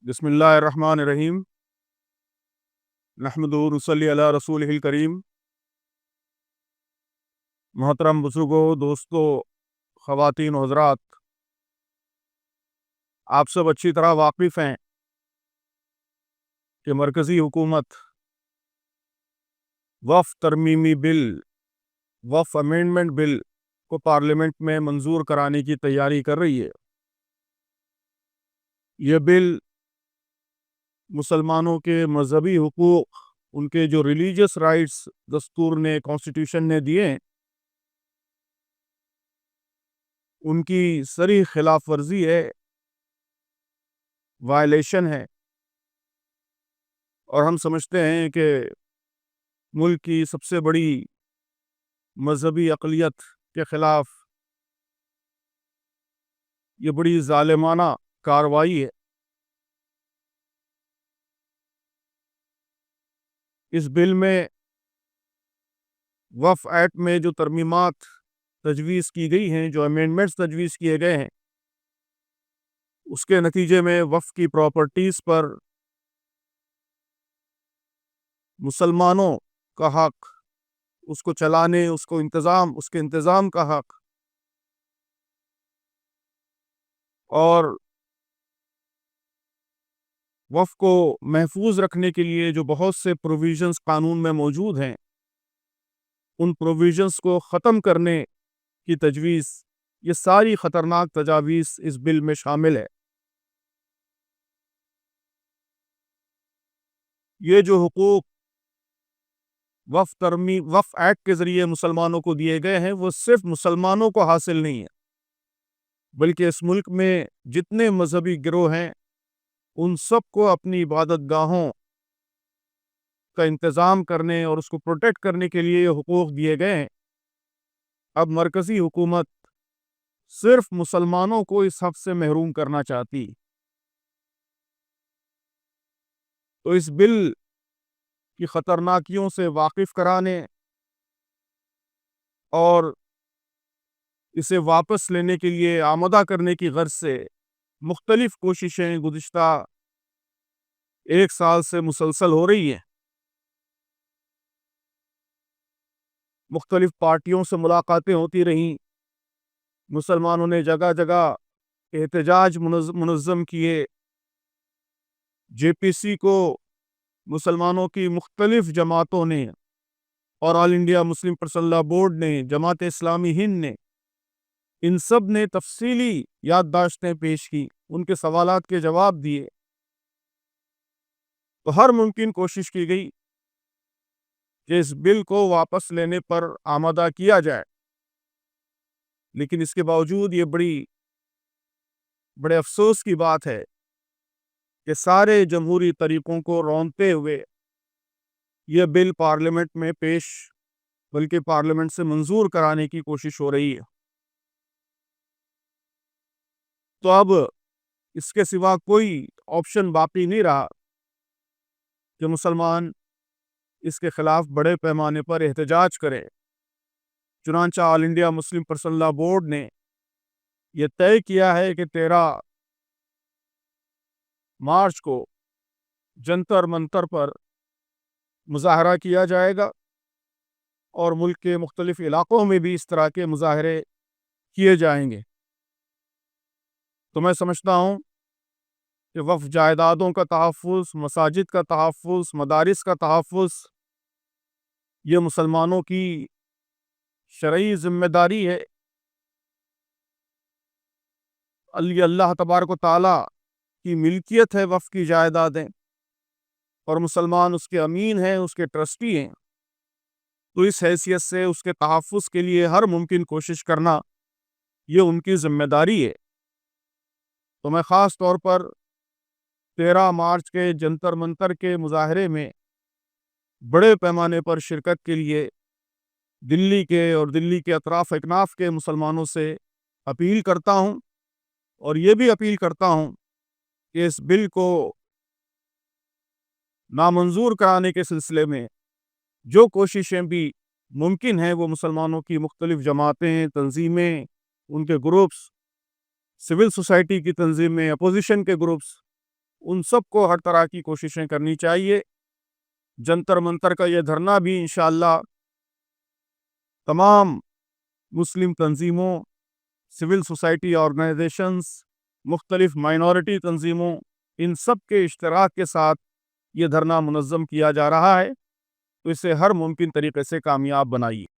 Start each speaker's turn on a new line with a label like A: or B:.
A: بسم اللہ الرحمن الرحیم نحمدہ و نصلی علی رسولہ الکریم۔ محترم بزرگوں، دوستوں، خواتین و حضرات، آپ سب اچھی طرح واقف ہیں کہ مرکزی حکومت وقف ترمیمی بل، وقف امینڈمنٹ بل کو پارلیمنٹ میں منظور کرانے کی تیاری کر رہی ہے۔ یہ بل مسلمانوں کے مذہبی حقوق، ان کے جو ریلیجیس رائٹس دستور نے، کانسٹیٹیوشن نے دیے ہیں، ان کی صریح خلاف ورزی ہے، وائلیشن ہے، اور ہم سمجھتے ہیں کہ ملک کی سب سے بڑی مذہبی اقلیت کے خلاف یہ بڑی ظالمانہ کارروائی ہے۔ اس بل میں وقف ایکٹ میں جو ترمیمات تجویز کی گئی ہیں، جو امینڈمنٹس تجویز کیے گئے ہیں، اس کے نتیجے میں وقف کی پراپرٹیز پر مسلمانوں کا حق، اس کو چلانے، اس کے انتظام کا حق، اور وقف کو محفوظ رکھنے کے لیے جو بہت سے پروویژنز قانون میں موجود ہیں، ان پروویژنز کو ختم کرنے کی تجویز، یہ ساری خطرناک تجاویز اس بل میں شامل ہے۔ یہ جو حقوق وقف ایکٹ کے ذریعے مسلمانوں کو دیے گئے ہیں، وہ صرف مسلمانوں کو حاصل نہیں ہے، بلکہ اس ملک میں جتنے مذہبی گروہ ہیں، ان سب کو اپنی عبادت گاہوں کا انتظام کرنے اور اس کو پروٹیکٹ کرنے کے لیے یہ حقوق دیے گئے ہیں۔ اب مرکزی حکومت صرف مسلمانوں کو اس حق سے محروم کرنا چاہتی، تو اس بل کی خطرناکیوں سے واقف کرانے اور اسے واپس لینے کے لیے آمادہ کرنے کی غرض سے مختلف کوششیں گزشتہ ایک سال سے مسلسل ہو رہی ہیں۔ مختلف پارٹیوں سے ملاقاتیں ہوتی رہیں، مسلمانوں نے جگہ جگہ احتجاج منظم کیے، جے پی سی کو مسلمانوں کی مختلف جماعتوں نے اور all India Muslim personal law board نے، جماعت اسلامی ہند نے، ان سب نے تفصیلی یادداشتیں پیش کی، ان کے سوالات کے جواب دیے، تو ہر ممکن کوشش کی گئی کہ اس بل کو واپس لینے پر آمادہ کیا جائے، لیکن اس کے باوجود یہ بڑے افسوس کی بات ہے کہ سارے جمہوری طریقوں کو روندتے ہوئے یہ بل پارلیمنٹ میں بلکہ پارلیمنٹ سے منظور کرانے کی کوشش ہو رہی ہے۔ تو اب اس کے سوا کوئی آپشن باقی نہیں رہا کہ مسلمان اس کے خلاف بڑے پیمانے پر احتجاج کرے۔ چنانچہ all India Muslim personal law board نے یہ طے کیا ہے کہ 13 مارچ کو جنتر منتر پر مظاہرہ کیا جائے گا، اور ملک کے مختلف علاقوں میں بھی اس طرح کے مظاہرے کیے جائیں گے۔ تو میں سمجھتا ہوں کہ وقف جائیدادوں کا تحفظ، مساجد کا تحفظ، مدارس کا تحفظ، یہ مسلمانوں کی شرعی ذمہ داری ہے۔ اللہ تبارک و تعالی کی ملکیت ہے وقف کی جائیدادیں، اور مسلمان اس کے امین ہیں، اس کے ٹرسٹی ہیں، تو اس حیثیت سے اس کے تحفظ کے لیے ہر ممکن کوشش کرنا یہ ان کی ذمہ داری ہے۔ تو میں خاص طور پر 13 مارچ کے جنتر منتر کے مظاہرے میں بڑے پیمانے پر شرکت کے لیے دلی کے اور دلی کے اطراف اکناف کے مسلمانوں سے اپیل کرتا ہوں، اور یہ بھی اپیل کرتا ہوں کہ اس بل کو نامنظور کرانے کے سلسلے میں جو کوششیں بھی ممکن ہیں، وہ مسلمانوں کی مختلف جماعتیں، تنظیمیں، ان کے گروپس، سول سوسائٹی کی تنظیمیں، اپوزیشن کے گروپس، ان سب کو ہر طرح کی کوششیں کرنی چاہیے۔ جنتر منتر کا یہ دھرنا بھی انشاءاللہ تمام مسلم تنظیموں، سول سوسائٹی آرگنائزیشنز، مختلف مائنورٹی تنظیموں، ان سب کے اشتراک کے ساتھ یہ دھرنا منظم کیا جا رہا ہے، تو اسے ہر ممکن طریقے سے کامیاب بنائیے۔